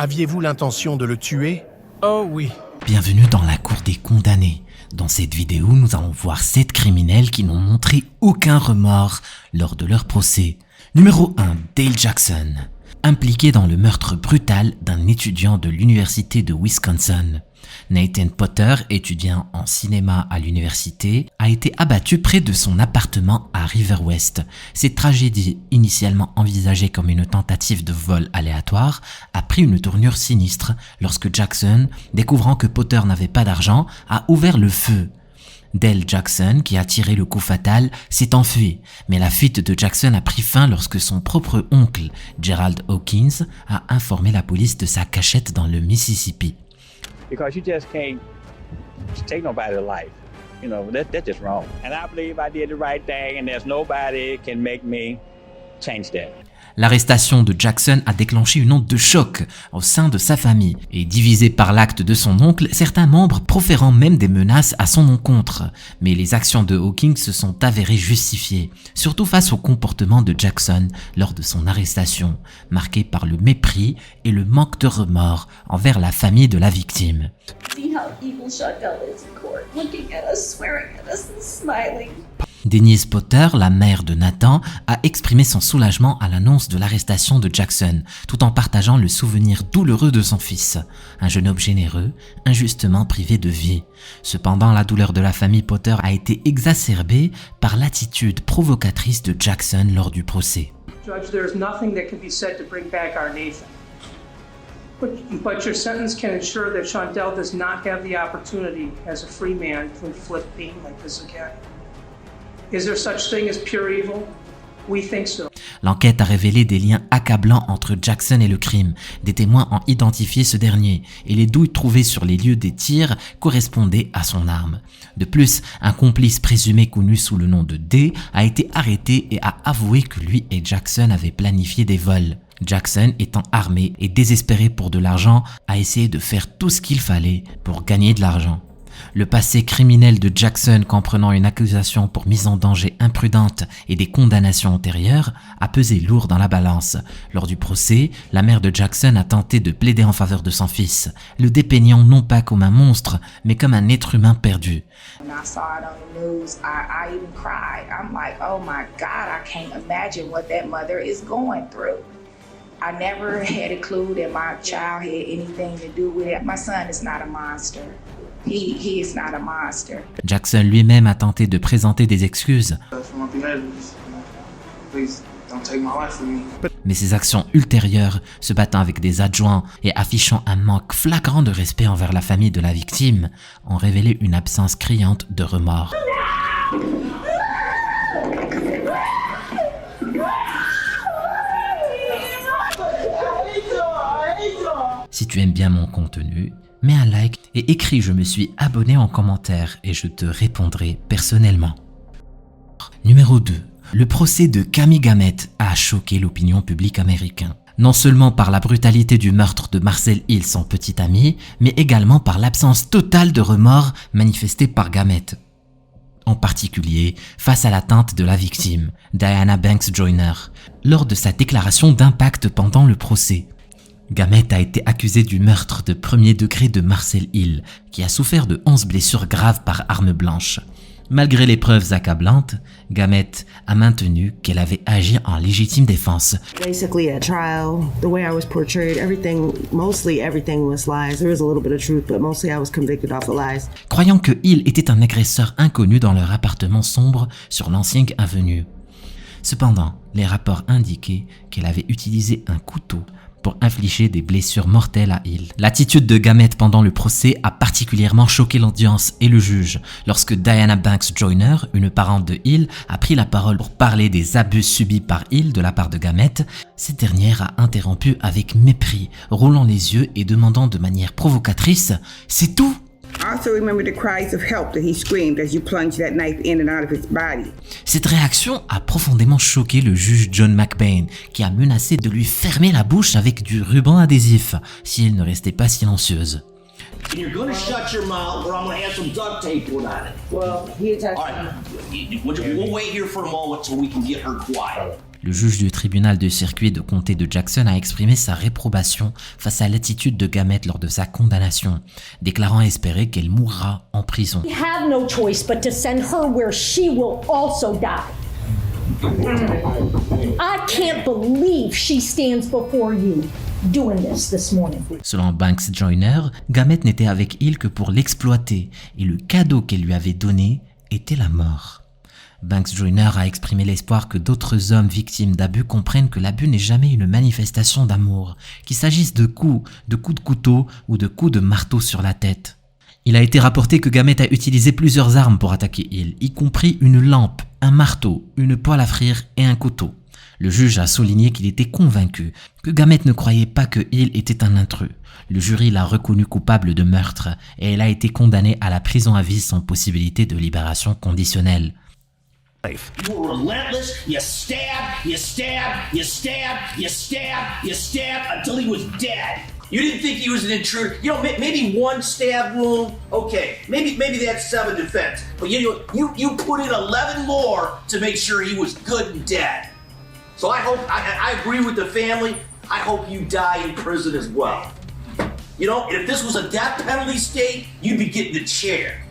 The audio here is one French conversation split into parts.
Aviez-vous l'intention de le tuer? Oh oui. Bienvenue dans la cour des condamnés. Dans cette vidéo, nous allons voir 7 criminels qui n'ont montré aucun remords lors de leur procès. Numéro 1, Dale Jackson. Impliqué dans le meurtre brutal d'un étudiant de l'université de Wisconsin. Nathan Potter, étudiant en cinéma à l'université, a été abattu près de son appartement à River West. Cette tragédie, initialement envisagée comme une tentative de vol aléatoire, a pris une tournure sinistre lorsque Jackson, découvrant que Potter n'avait pas d'argent, a ouvert le feu. Dale Jackson, qui a tiré le coup fatal, s'est enfui, mais la fuite de Jackson a pris fin lorsque son propre oncle, Gerald Hawkins, a informé la police de sa cachette dans le Mississippi. Because you just can't take nobody's life. You know, that's just wrong. And I believe I did the right thing and there's nobody can make me change that. L'arrestation de Jackson a déclenché une onde de choc au sein de sa famille et divisé par l'acte de son oncle, certains membres proférant même des menaces à son encontre. Mais les actions de Hawkins se sont avérées justifiées, surtout face au comportement de Jackson lors de son arrestation, marqué par le mépris et le manque de remords envers la famille de la victime. See how evil Chantel is in court, looking at us, swearing at us, and smiling. Denise Potter, la mère de Nathan, a exprimé son soulagement à l'annonce de l'arrestation de Jackson, tout en partageant le souvenir douloureux de son fils, un jeune homme généreux, injustement privé de vie. Cependant, la douleur de la famille Potter a été exacerbée par l'attitude provocatrice de Jackson lors du procès. Judge, there is nothing that can be said to bring back our Nathan. But your sentence can ensure that Chantel does not have the opportunity as a free man to inflict pain like this again. Is there such thing as pure evil? We think so. L'enquête a révélé des liens accablants entre Jackson et le crime. Des témoins ont identifié ce dernier et les douilles trouvées sur les lieux des tirs correspondaient à son arme. De plus, un complice présumé connu sous le nom de D a été arrêté et a avoué que lui et Jackson avaient planifié des vols. Jackson, étant armé et désespéré pour de l'argent, a essayé de faire tout ce qu'il fallait pour gagner de l'argent. Le passé criminel de Jackson, comprenant une accusation pour mise en danger imprudente et des condamnations antérieures, a pesé lourd dans la balance. Lors du procès, la mère de Jackson a tenté de plaider en faveur de son fils, le dépeignant non pas comme un monstre, mais comme un être humain perdu. When I saw it on the news, I even cried. I'm like, oh my God, I can't imagine what that mother is going through. I never had a clue that my child had anything to do with it. My son is not a monster. He is not a monster. Jackson lui-même a tenté de présenter des excuses. Mais ses actions ultérieures, se battant avec des adjoints et affichant un manque flagrant de respect envers la famille de la victime, ont révélé une absence criante de remords. Si tu aimes bien mon contenu, mets un like et écris « Je me suis abonné » en commentaire et je te répondrai personnellement. Numéro 2. Le procès de Cami Gamette a choqué l'opinion publique américaine. Non seulement par la brutalité du meurtre de Marcel Hill, son petit ami, mais également par l'absence totale de remords manifestée par Gamette. En particulier face à l'atteinte de la victime, Diana Banks Joyner, lors de sa déclaration d'impact pendant le procès. Gamette a été accusé du meurtre de premier degré de Marcel Hill, qui a souffert de 11 blessures graves par arme blanche. Malgré les preuves accablantes, Gamette a maintenu qu'elle avait agi en légitime défense. Basically at trial, the way I was portrayed, mostly everything was lies. There was a little bit of truth, but mostly I was convicted off the lies. Croyant que Hill était un agresseur inconnu dans leur appartement sombre sur l'Ancienne Avenue. Cependant, les rapports indiquaient qu'elle avait utilisé un couteau pour infliger des blessures mortelles à Hill. L'attitude de Gamette pendant le procès a particulièrement choqué l'audience et le juge lorsque Diana Banks Joyner, une parente de Hill, a pris la parole pour parler des abus subis par Hill de la part de Gamette. Cette dernière a interrompu avec mépris, roulant les yeux et demandant de manière provocatrice « C'est tout ?» Cette réaction a profondément choqué le juge John McBain, qui a menacé de lui fermer la bouche avec du ruban adhésif si elle ne restait pas silencieuse. You're gonna shut your mouth or I'm gonna have some duct tape put on it. Well, he attacked All right, we'll wait here for a moment so we can get her quiet. Le juge du tribunal de circuit de comté de Jackson a exprimé sa réprobation face à l'attitude de Gamette lors de sa condamnation, déclarant espérer qu'elle mourra en prison. We have no choice but to send her where she will also die. I can't believe she stands before you doing this morning. Selon Banks Joyner, Gamette n'était avec Hill que pour l'exploiter et le cadeau qu'elle lui avait donné était la mort. Banks Joyner a exprimé l'espoir que d'autres hommes victimes d'abus comprennent que l'abus n'est jamais une manifestation d'amour, qu'il s'agisse de coups de couteau ou de coups de marteau sur la tête. Il a été rapporté que Gamette a utilisé plusieurs armes pour attaquer Hill, y compris une lampe, un marteau, une poêle à frire et un couteau. Le juge a souligné qu'il était convaincu que Gamette ne croyait pas que Hill était un intrus. Le jury l'a reconnu coupable de meurtre et elle a été condamnée à la prison à vie sans possibilité de libération conditionnelle. You were relentless. You stabbed, you stabbed, you stabbed, you stabbed, you stabbed until he was dead. You didn't think he was an intruder. You know, maybe one stab wound. Okay, maybe that's self-defense. But you put in 11 more to make sure he was good and dead. So I agree with the family. I hope you die in prison as well. You know, if this was a death penalty state, you'd be getting the chair.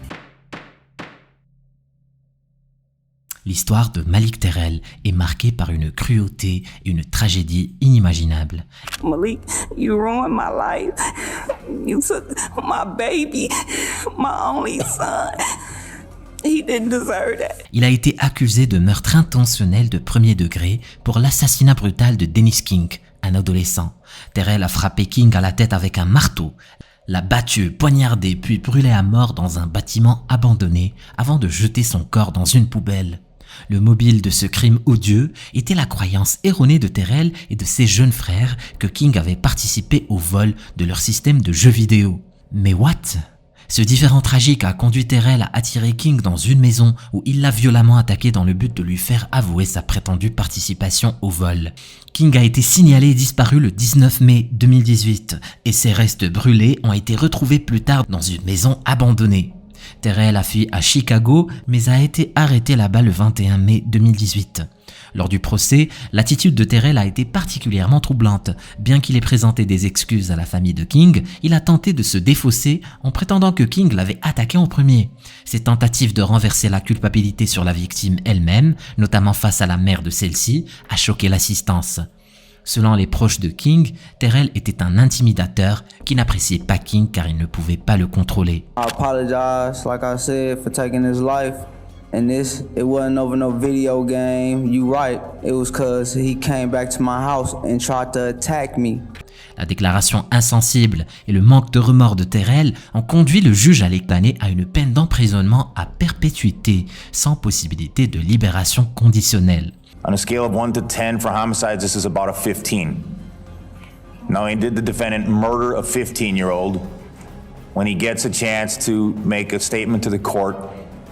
L'histoire de Malik Terrell est marquée par une cruauté et une tragédie inimaginables. Malik, you ruined my life. You took my baby, my only son. He didn't deserve that. Il a été accusé de meurtre intentionnel de premier degré pour l'assassinat brutal de Dennis King, un adolescent. Terrell a frappé King à la tête avec un marteau, l'a battu, poignardé puis brûlé à mort dans un bâtiment abandonné avant de jeter son corps dans une poubelle. Le mobile de ce crime odieux était la croyance erronée de Terrell et de ses jeunes frères que King avait participé au vol de leur système de jeux vidéo. Mais what? Ce différend tragique a conduit Terrell à attirer King dans une maison où il l'a violemment attaqué dans le but de lui faire avouer sa prétendue participation au vol. King a été signalé et disparu le 19 mai 2018 et ses restes brûlés ont été retrouvés plus tard dans une maison abandonnée. Terrell a fui à Chicago mais a été arrêté là-bas le 21 mai 2018. Lors du procès, l'attitude de Terrell a été particulièrement troublante. Bien qu'il ait présenté des excuses à la famille de King, il a tenté de se défausser en prétendant que King l'avait attaqué en premier. Ses tentatives de renverser la culpabilité sur la victime elle-même, notamment face à la mère de celle-ci, a choqué l'assistance. Selon les proches de King, Terrell était un intimidateur qui n'appréciait pas King car il ne pouvait pas le contrôler. I apologize, like I said, for taking his life. And this, it wasn't over no video game. You right, it was cause he came back to my house and tried to attack me. La déclaration insensible et le manque de remords de Terrell ont conduit le juge à les condamner à une peine d'emprisonnement à perpétuité, sans possibilité de libération conditionnelle. On a scale of 1 to 10 for homicides, this is about a 15. Not only did the defendant murder a 15-year-old, when he gets a chance to make a statement to the court,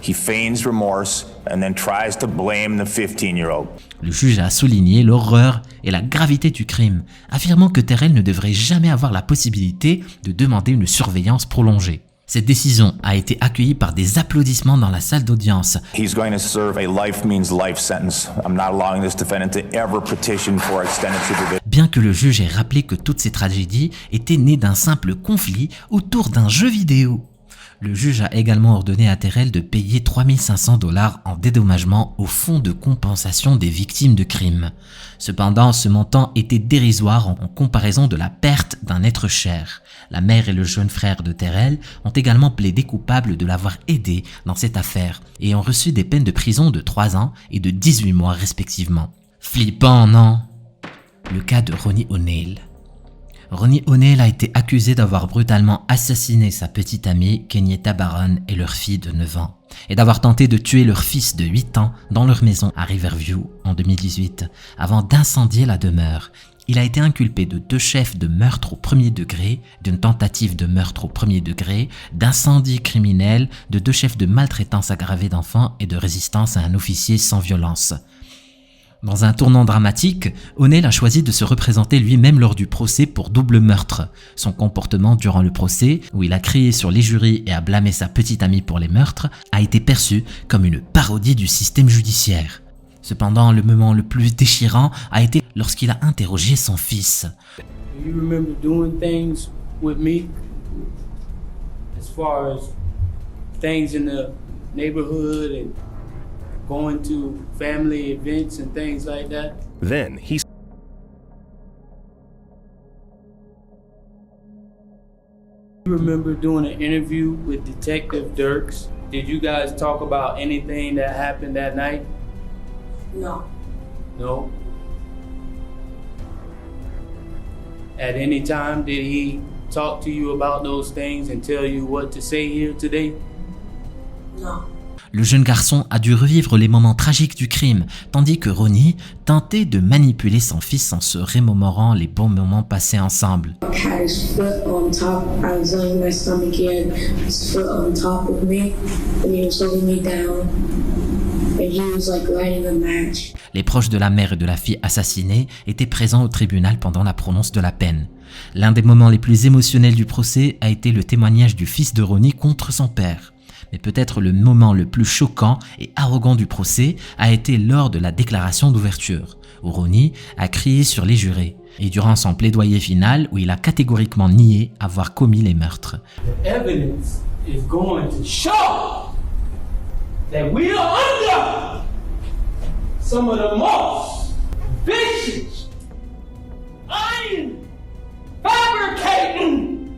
he feigns remorse and then tries to blame the 15-year-old. Le juge a souligné l'horreur et la gravité du crime, affirmant que Terrell ne devrait jamais avoir la possibilité de demander une surveillance prolongée. Cette décision a été accueillie par des applaudissements dans la salle d'audience. He's going to serve a life means life sentence. I'm not allowing this defendant to ever petition for extended supervision. Bien que le juge ait rappelé que toutes ces tragédies étaient nées d'un simple conflit autour d'un jeu vidéo. Le juge a également ordonné à Terrell de payer $3 500 en dédommagement au fonds de compensation des victimes de crimes. Cependant, ce montant était dérisoire en comparaison de la perte d'un être cher. La mère et le jeune frère de Terrell ont également plaidé coupables de l'avoir aidé dans cette affaire et ont reçu des peines de prison de 3 ans et de 18 mois respectivement. Flippant, non? Le cas de Ronnie O'Neal. Ronnie O'Neal a été accusé d'avoir brutalement assassiné sa petite amie Kenyetta Barron et leur fille de 9 ans et d'avoir tenté de tuer leur fils de 8 ans dans leur maison à Riverview en 2018 avant d'incendier la demeure. Il a été inculpé de 2 chefs de meurtre au premier degré, d'une tentative de meurtre au premier degré, d'incendie criminel, de 2 chefs de maltraitance aggravée d'enfants et de résistance à un officier sans violence. Dans un tournant dramatique, O'Neal a choisi de se représenter lui-même lors du procès pour double meurtre. Son comportement durant le procès, où il a crié sur les jurys et a blâmé sa petite amie pour les meurtres, a été perçu comme une parodie du système judiciaire. Cependant, le moment le plus déchirant a été lorsqu'il a interrogé son fils. Do you remember doing things with me? As far as things in the neighborhood and going to family events and things like that? Then he You remember doing an interview with Detective Dirks? Did you guys talk about anything that happened that night? No. No? At any time, did he talk to you about those things and tell you what to say here today? No. Le jeune garçon a dû revivre les moments tragiques du crime, tandis que Ronnie tentait de manipuler son fils en se remémorant les bons moments passés ensemble. Les proches de la mère et de la fille assassinée étaient présents au tribunal pendant la prononce de la peine. L'un des moments les plus émotionnels du procès a été le témoignage du fils de Ronnie contre son père. Mais peut-être le moment le plus choquant et arrogant du procès a été lors de la déclaration d'ouverture, où Ronnie a crié sur les jurés, et durant son plaidoyer final où il a catégoriquement nié avoir commis les meurtres. The evidence is going to show that we are under some of the most vicious, lying, fabricating,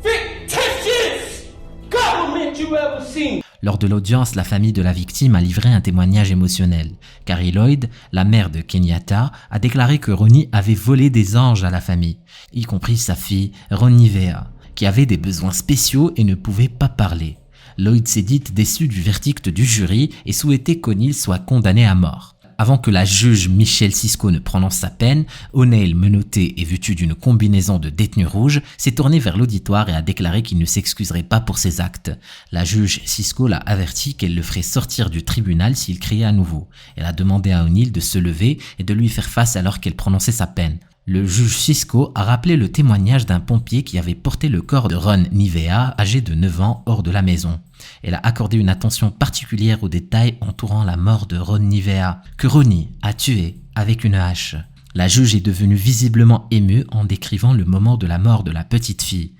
fictitious government you ever seen. Lors de l'audience, la famille de la victime a livré un témoignage émotionnel. Carrie Lloyd, la mère de Kenyatta, a déclaré que Ronnie avait volé des anges à la famille, y compris sa fille Ronnie Vea, qui avait des besoins spéciaux et ne pouvait pas parler. Lloyd s'est dite déçue du verdict du jury et souhaitait qu'O'Neal soit condamné à mort. Avant que la juge Michelle Cisco ne prononce sa peine, O'Neal, menotté et vêtu d'une combinaison de détenu rouge, s'est tourné vers l'auditoire et a déclaré qu'il ne s'excuserait pas pour ses actes. La juge Cisco l'a averti qu'elle le ferait sortir du tribunal s'il criait à nouveau. Elle a demandé à O'Neal de se lever et de lui faire face alors qu'elle prononçait sa peine. Le juge Cisco a rappelé le témoignage d'un pompier qui avait porté le corps de Ron Nivea, âgé de 9 ans, hors de la maison. Elle a accordé une attention particulière aux détails entourant la mort de Ron Nivea, que Ronnie a tué avec une hache. La juge est devenue visiblement émue en décrivant le moment de la mort de la petite fille.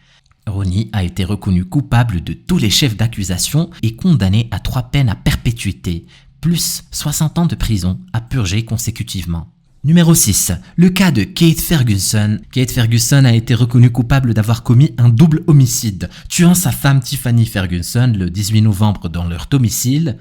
Ronnie a été reconnu coupable de tous les chefs d'accusation et condamné à 3 peines à perpétuité, plus 60 ans de prison à purger consécutivement. Numéro 6. Le cas de Kate Ferguson. Kate Ferguson a été reconnue coupable d'avoir commis un double homicide, tuant sa femme Tiffany Ferguson le 18 novembre dans leur domicile,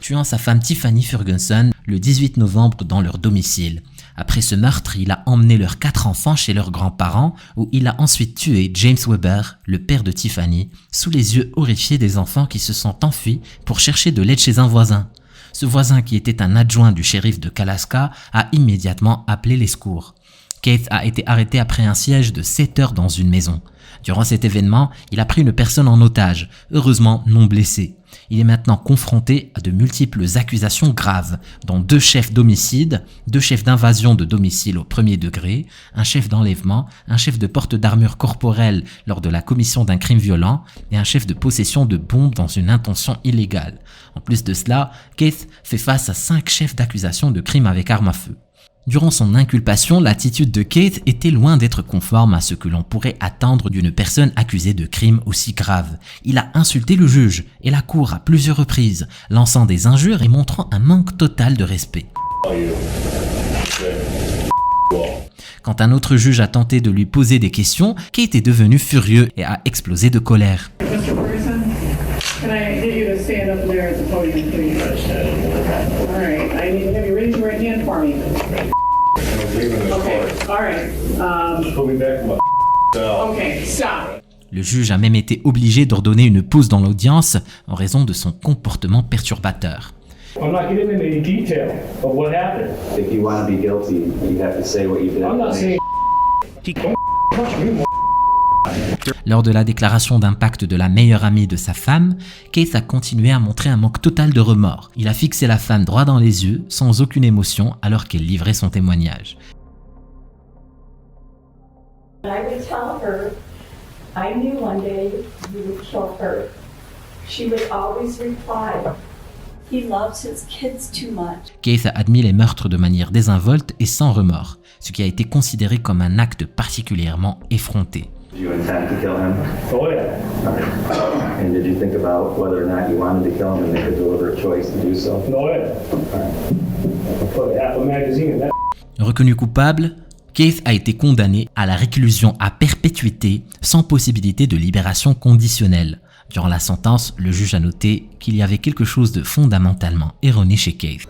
Après ce meurtre, il a emmené leurs 4 enfants chez leurs grands-parents, où il a ensuite tué James Weber, le père de Tiffany, sous les yeux horrifiés des enfants qui se sont enfuis pour chercher de l'aide chez un voisin. Ce voisin, qui était un adjoint du shérif de Kalaska, a immédiatement appelé les secours. Kate a été arrêté après un siège de 7 heures dans une maison. Durant cet événement, il a pris une personne en otage, heureusement non blessée. Il est maintenant confronté à de multiples accusations graves, dont 2 chefs d'homicide, 2 chefs d'invasion de domicile au premier degré, un chef d'enlèvement, un chef de porte d'armure corporelle lors de la commission d'un crime violent et un chef de possession de bombes dans une intention illégale. En plus de cela, Keith fait face à 5 chefs d'accusation de crimes avec arme à feu. Durant son inculpation, l'attitude de Kate était loin d'être conforme à ce que l'on pourrait attendre d'une personne accusée de crimes aussi graves. Il a insulté le juge et la cour à plusieurs reprises, lançant des injures et montrant un manque total de respect. Quand un autre juge a tenté de lui poser des questions, Kate est devenu furieux et a explosé de colère. Can I get you to stand up there at the podium, please? All right. I need to have you raise your right hand for me. Okay. All right. Okay. Stop. Le juge a même été obligé d'ordonner une pause dans l'audience en raison de son comportement perturbateur. I'm not getting into any detail of what happened. If you want to be guilty, you have to say what you did. I'm not saying. Don't touch me. Lors de la déclaration d'impact de la meilleure amie de sa femme, Keith a continué à montrer un manque total de remords. Il a fixé la femme droit dans les yeux, sans aucune émotion, alors qu'elle livrait son témoignage. I would tell her, I knew one day you would kill her. She would always reply, He loves his kids too much. Keith a admis les meurtres de manière désinvolte et sans remords, ce qui a été considéré comme un acte particulièrement effronté. Did you intend to kill him? Oh yeah. And did you think about whether or not you wanted to kill him and make a deliberate choice to do so? No way. Put half a magazine in that. Reconnu coupable, Keith a été condamné à la réclusion à perpétuité sans possibilité de libération conditionnelle. Durant la sentence, le juge a noté qu'il y avait quelque chose de fondamentalement erroné chez Keith.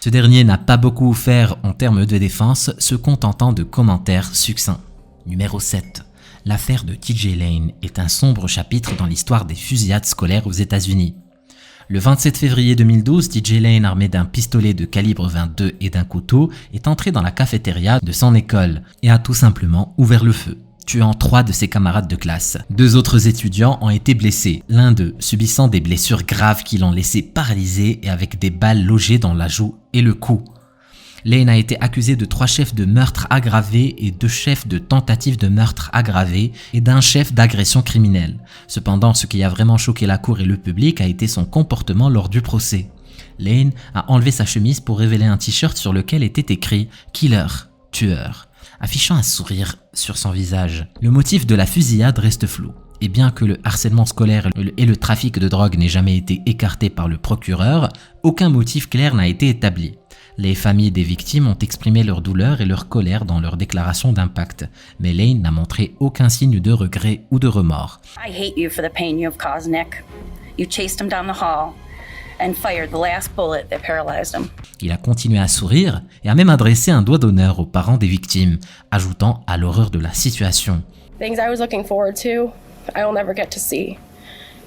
Ce dernier n'a pas beaucoup offert en termes de défense, se contentant de commentaires succincts. Numéro 7. L'affaire de TJ Lane est un sombre chapitre dans l'histoire des fusillades scolaires aux États-Unis. Le 27 février 2012, TJ Lane, armé d'un pistolet de calibre 22 et d'un couteau, est entré dans la cafétéria de son école et a tout simplement ouvert le feu, tuant 3 de ses camarades de classe. 2 autres étudiants ont été blessés, l'un d'eux subissant des blessures graves qui l'ont laissé paralysé et avec des balles logées dans la joue et le cou. Lane a été accusé de 3 chefs de meurtre aggravé et 2 chefs de tentative de meurtre aggravé et d'un chef d'agression criminelle. Cependant, ce qui a vraiment choqué la cour et le public a été son comportement lors du procès. Lane a enlevé sa chemise pour révéler un t-shirt sur lequel était écrit « Killer », tueur, affichant un sourire sur son visage. Le motif de la fusillade reste flou. Et bien que le harcèlement scolaire et le trafic de drogue n'aient jamais été écartés par le procureur, aucun motif clair n'a été établi. Les familles des victimes ont exprimé leur douleur et leur colère dans leur déclaration d'impact, mais Lane n'a montré aucun signe de regret ou de remords. I hate you for the pain you have caused, Nick. You chased him down the hall and fired the last bullet that paralyzed him. Il a continué à sourire et a même adressé un doigt d'honneur aux parents des victimes, ajoutant à l'horreur de la situation. Things I was looking forward to, I will never get to see.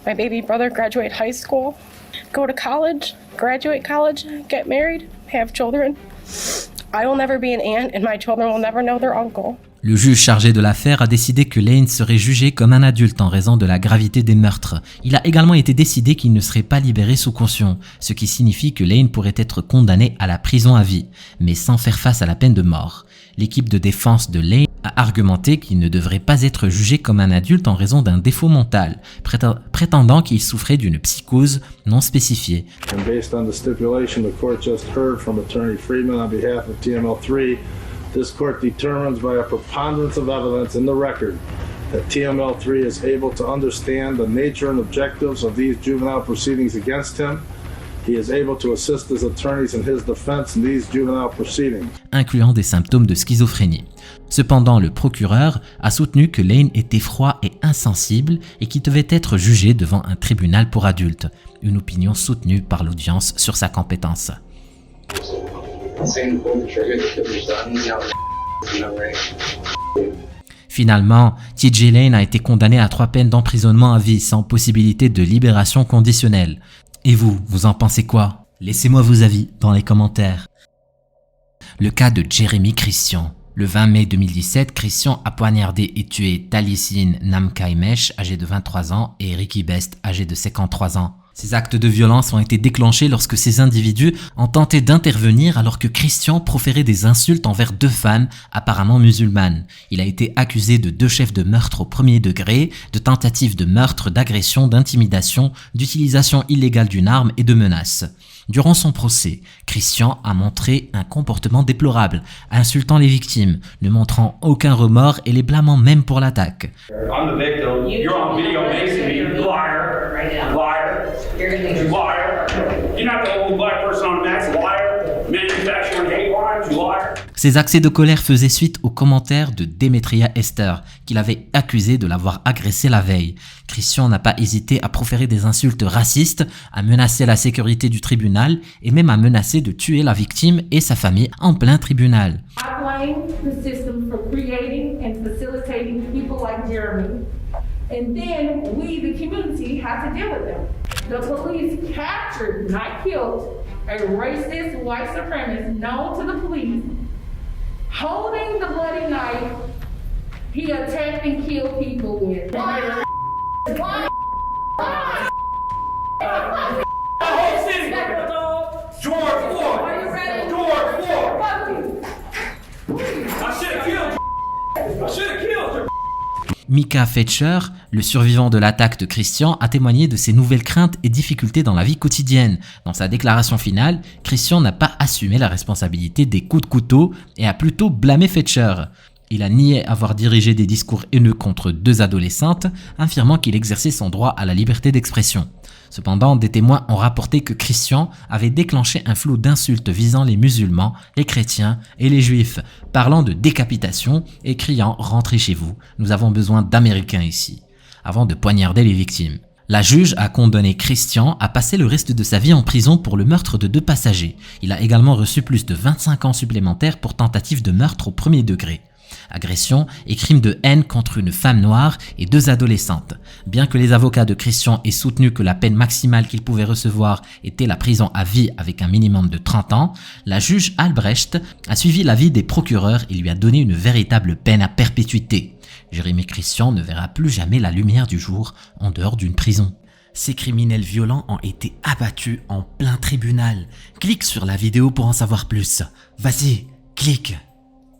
My baby brother graduate high school, go to college, graduate college, get married, have children. I will never be an aunt and my children will never know their uncle. Le juge chargé de l'affaire a décidé que Lane serait jugé comme un adulte en raison de la gravité des meurtres. Il a également été décidé qu'il ne serait pas libéré sous caution, ce qui signifie que Lane pourrait être condamné à la prison à vie, mais sans faire face à la peine de mort. L'équipe de défense de Lane a argumenté qu'il ne devrait pas être jugé comme un adulte en raison d'un défaut mental, prétendant qu'il souffrait d'une psychose non spécifiée. And based on the stipulation the court just heard from Attorney Freeman on behalf of TML3, this court determines by a preponderance of evidence in the record that TML3 is able to understand the nature and objectives of these juvenile proceedings against him. He is able to assist his attorneys in his defense in these juvenile proceedings, incluant des symptômes de schizophrénie. Cependant, le procureur a soutenu que Lane était froid et insensible et qu'il devait être jugé devant un tribunal pour adultes, une opinion soutenue par l'audience sur sa compétence. Finalement, TJ Lane a été condamné à 3 peines d'emprisonnement à vie sans possibilité de libération conditionnelle. Et vous, vous en pensez quoi? Laissez-moi vos avis dans les commentaires. Le cas de Jeremy Christian. Le 20 mai 2017, Christian a poignardé et tué Talisin Namkaimesh, âgé de 23 ans, et Ricky Best, âgé de 53 ans. Ces actes de violence ont été déclenchés lorsque ces individus ont tenté d'intervenir alors que Christian proférait des insultes envers 2 femmes apparemment musulmanes. Il a été accusé de 2 chefs de meurtre au premier degré, de tentatives de meurtre, d'agression, d'intimidation, d'utilisation illégale d'une arme et de menaces. Durant son procès, Christian a montré un comportement déplorable, insultant les victimes, ne montrant aucun remords et les blâmant même pour l'attaque. I'm the victim. You're on video facing me. Liar. Liar. Liar. You're not the only black person on Max. Liar. Manufacturing hate crimes. Liar. Ces accès de colère faisaient suite aux commentaires de Demetria Esther, qu'il avait accusé de l'avoir agressé la veille. Christian n'a pas hésité à proférer des insultes racistes, à menacer la sécurité du tribunal et même à menacer de tuer la victime et sa famille en plein tribunal. I blame the system for creating and facilitating people like Jeremy. And then we, the community, have to deal with them. The police captured, not killed, a racist white supremacist known to the police. Holding the bloody knife, he attacked and killed people with. Why? George Floyd. George Floyd. I should have killed you. Micah Fetcher, le survivant de l'attaque de Christian, a témoigné de ses nouvelles craintes et difficultés dans la vie quotidienne. Dans sa déclaration finale, Christian n'a pas assumé la responsabilité des coups de couteau et a plutôt blâmé Fetcher. Il a nié avoir dirigé des discours haineux contre 2 adolescentes, affirmant qu'il exerçait son droit à la liberté d'expression. Cependant, des témoins ont rapporté que Christian avait déclenché un flot d'insultes visant les musulmans, les chrétiens et les juifs, parlant de décapitation et criant « Rentrez chez vous, nous avons besoin d'Américains ici », avant de poignarder les victimes. La juge a condamné Christian à passer le reste de sa vie en prison pour le meurtre de 2 passagers. Il a également reçu plus de 25 ans supplémentaires pour tentative de meurtre au premier degré. Agression et crime de haine contre une femme noire et 2 adolescentes. Bien que les avocats de Christian aient soutenu que la peine maximale qu'il pouvait recevoir était la prison à vie avec un minimum de 30 ans, la juge Albrecht a suivi l'avis des procureurs et lui a donné une véritable peine à perpétuité. Jérémy Christian ne verra plus jamais la lumière du jour en dehors d'une prison. Ces criminels violents ont été abattus en plein tribunal. Clique sur la vidéo pour en savoir plus. Vas-y, clique.